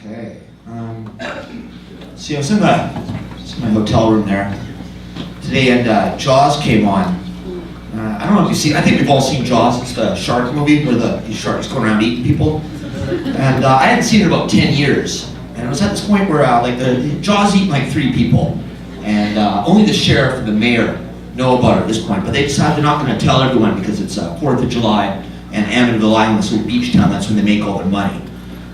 Okay. See, I was in my hotel room there today, and Jaws came on. I don't know if you've seen. I think we've all seen Jaws. It's the shark movie where the shark is going around eating people. And I hadn't seen it in about 10 years. And it was at this point where the Jaws eating like 3 people, and only the sheriff and the mayor know about it at this point. But they decided they're not going to tell everyone because it's 4th of July, and Amityville Island, this little beach town, that's when they make all their money.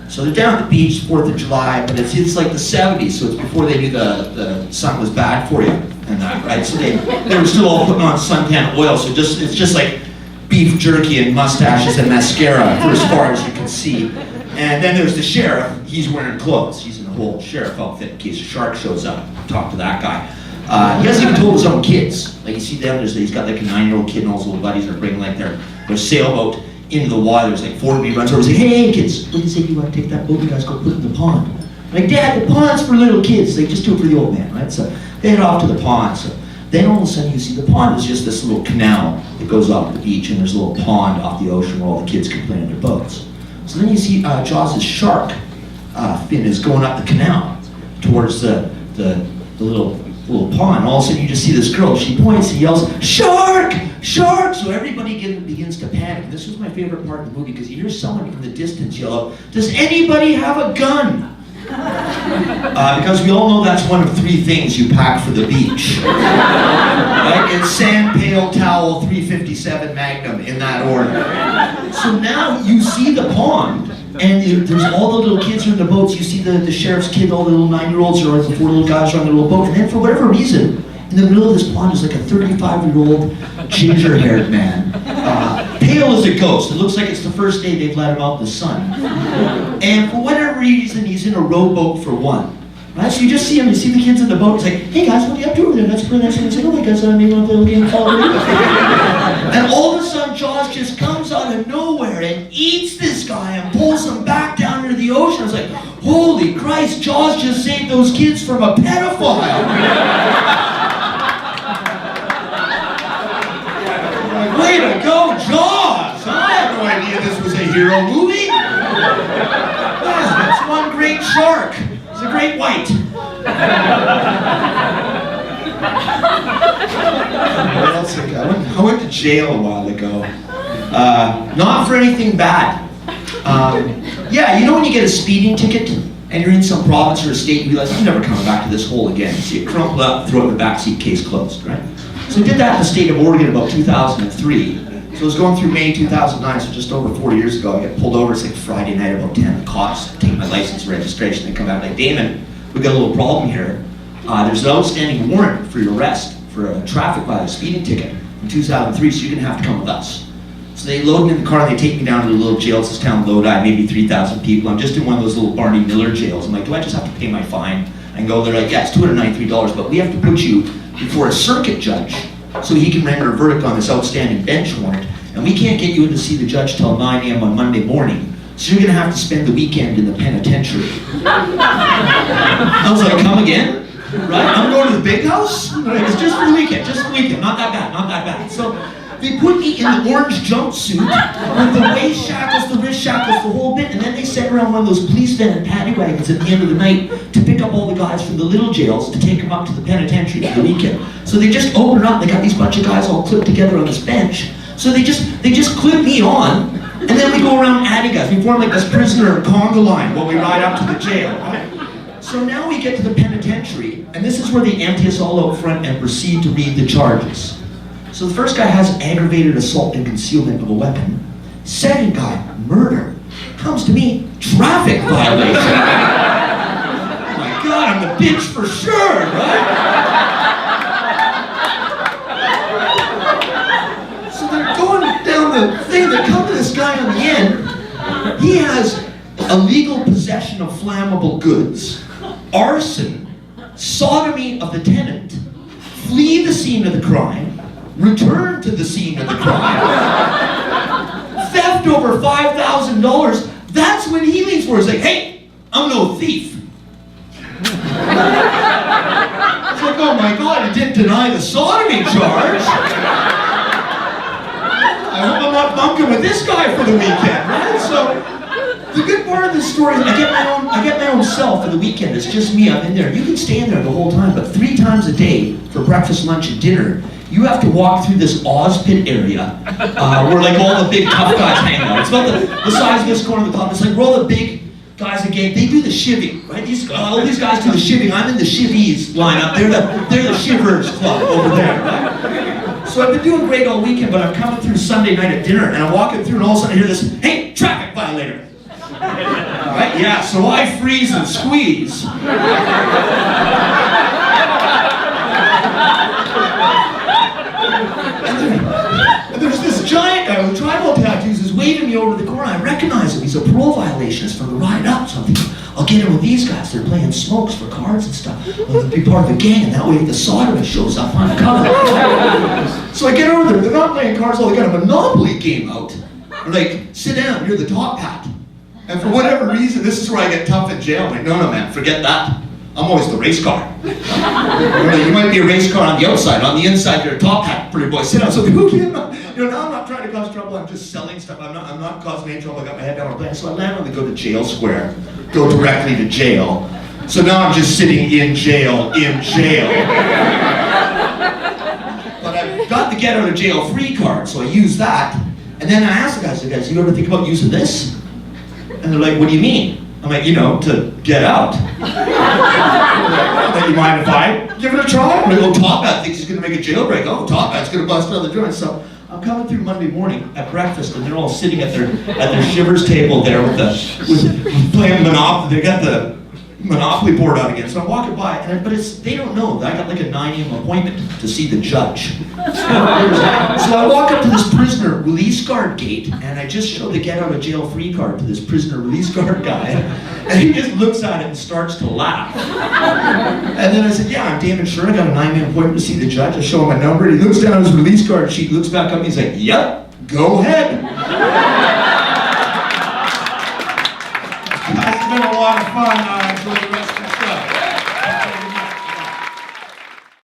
So they're down at the beach, 4th of July, but it's like the 70s, so it's before they knew the sun was bad for you and that, right? So they were still all putting on suntan oil, so it's just like beef jerky and mustaches and mascara for as far as you can see. And then there's the sheriff. He's wearing clothes. He's in a whole sheriff outfit in case a shark shows up. Talk to that guy. He hasn't even told his own kids. Like, you see them, he's got like a 9-year-old kid and all his little buddies are bringing like their sailboat into the water. There's like 4 of me runs over and say, hey kids, what do you say you want to take that boat? You guys go put it in the pond. I'm like, Dad, the pond's for little kids. Like, just do it for the old man, right? So they head off to the pond. So then all of a sudden you see the pond is just this little canal that goes off the beach, and there's a little pond off the ocean where all the kids can play in their boats. So then you see Jaws' shark fin is going up the canal towards the little pond. All of a sudden you just see this girl. She points and yells, "Shark! Shark!" So everybody begins to panic. This was my favorite part of the movie because you hear someone in the distance yell out, "Does anybody have a gun?" Because we all know that's one of 3 things you pack for the beach. Right? It's sand, pail, towel, 357 Magnum, in that order. So now you see the pond, and there's all the little kids who are in the boats. You see the sheriff's kid, all the little 9-year-olds, or the 4 little guys are on their little boat. And then for whatever reason, in the middle of this pond is like a 35-year-old ginger-haired man. Pale as a ghost. It looks like it's the first day they've let him out in the sun. And for whatever reason, he's in a rowboat for one. Right? So you just see him, you see the kids in the boat, it's like, hey guys, what are you up to over there? That's pretty nice. And it's like, oh my God, maybe I'll play a game of Call of Duty. And all of a sudden, Jaws just comes out of nowhere and eats this guy and pulls him back down into the ocean. It's like, holy Christ, Jaws just saved those kids from a pedophile. Way to go, Jaws! I had no idea this was a hero movie. Yeah, it's one great shark. It's a great white. What else I got? I went to jail a while ago. Not for anything bad. Yeah, you know when you get a speeding ticket and you're in some province or a state, you realize I'm never coming back to this hole again. So you crumple up, throw it in the backseat, case closed, right? So I did that in the state of Oregon about 2003. So I was going through May 2009, so just over 4 years ago. I got pulled over. It's like Friday night about 10. The cops take my license and registration. They come out like, Damon, we got a little problem here. There's an outstanding warrant for your arrest for a traffic violation, speeding ticket in 2003, so you're gonna have to come with us. So they load me in the car and they take me down to the little jail. It's this town Lodi, maybe 3,000 people. I'm just in one of those little Barney Miller jails. I'm like, do I just have to pay my fine? And go, they're like, yeah, it's $293, but we have to put you before a circuit judge so he can render a verdict on this outstanding bench warrant. And we can't get you in to see the judge till 9 a.m. on Monday morning. So you're gonna have to spend the weekend in the penitentiary. I was like, come again? Right? I'm going to the big house? Right? It's just for the weekend, not that bad, not that bad. So they put me in the orange jumpsuit with the waist shackles, the wrist shackles, the whole bit, and then they sent around one of those police van and paddy wagons at the end of the night to pick up all the guys from the little jails to take them up to the penitentiary for the weekend. So they just open it up, they got these bunch of guys all clipped together on this bench. So they just clip me on, and then we go around adding guys. We form like this prisoner conga line while we ride up to the jail. So now we get to the penitentiary, and this is where they empty us all out front and proceed to read the charges. So the first guy has aggravated assault and concealment of a weapon. Second guy, murder. Comes to me, traffic violation. Oh my God, I'm the bitch for sure, right? So they're going down the thing, they come to this guy on the end. He has illegal possession of flammable goods, arson, sodomy of the tenant, flee the scene of the crime, return to the scene of the crime, theft over $5,000. That's when he leans forward. He's like, hey, I'm no thief. It's like, oh my God, he didn't deny the sodomy charge. I hope I'm not bunking with this guy for the weekend, right? The good part of this story is I get my own cell for the weekend. It's just me. I'm in there. You can stay in there the whole time, but 3 times a day for breakfast, lunch, and dinner, you have to walk through this Oz pit area where like all the big tough guys hang out. It's about the size of this corner of the top. It's like where all the big guys again. They do the shivving, right? All these guys do the shivving. I'm in the shivvies lineup. They're the shivers club over there, right? So I've been doing great all weekend, but I'm coming through Sunday night at dinner, and I'm walking through, and all of a sudden I hear this, "Hey, traffic violator!" Right? Yeah. So I freeze and squeeze. And there's this giant guy with tribal tattoos who's waving me over the corner. I recognize him. He's a parole violationist from the ride up. So I'm thinking, I'll get in with these guys. They're playing smokes for cards and stuff. I'll be part of the gang, and that way if the sodomist shows up, I'm covered. So I get over there. They're not playing cards. They got a Monopoly game out. They're like, sit down. You're the top hat. And for whatever reason, this is where I get tough in jail. I'm like, no, man, forget that. I'm always the race car. You might be a race car on the outside. On the inside, you're a top hat, pretty boy. Sit down. So now I'm not trying to cause trouble. I'm just selling stuff. I'm not causing any trouble. I got my head down on a plan. So I land on the go to jail square. Go directly to jail. So now I'm just sitting in jail. But I've got the get out of jail free card, so I use that. And then I asked the guys, you ever think about using this? And they're like, what do you mean? I'm like, to get out. Like, you mind if I give it a try? I'm like, oh, Top Hat thinks he's gonna make a jailbreak. Oh, Top Hat's gonna bust out the joint. So I'm coming through Monday morning at breakfast, and they're all sitting at their shivers table there with playing Monopoly. They got the Monopoly board out again. So I'm walking by, but they don't know that I got like a 9 a.m. appointment to see the judge. So I walk up to this prisoner release guard gate, and I just show the get out of jail free card to this prisoner release guard guy, and he just looks at it and starts to laugh. And then I said, yeah, I'm Damonde Tschritter. I got a 9 a.m. appointment to see the judge. I show him my number, and he looks down at his release guard sheet, looks back up, and he's like, yep, go ahead. That's been a lot of fun. I enjoy the rest of the stuff.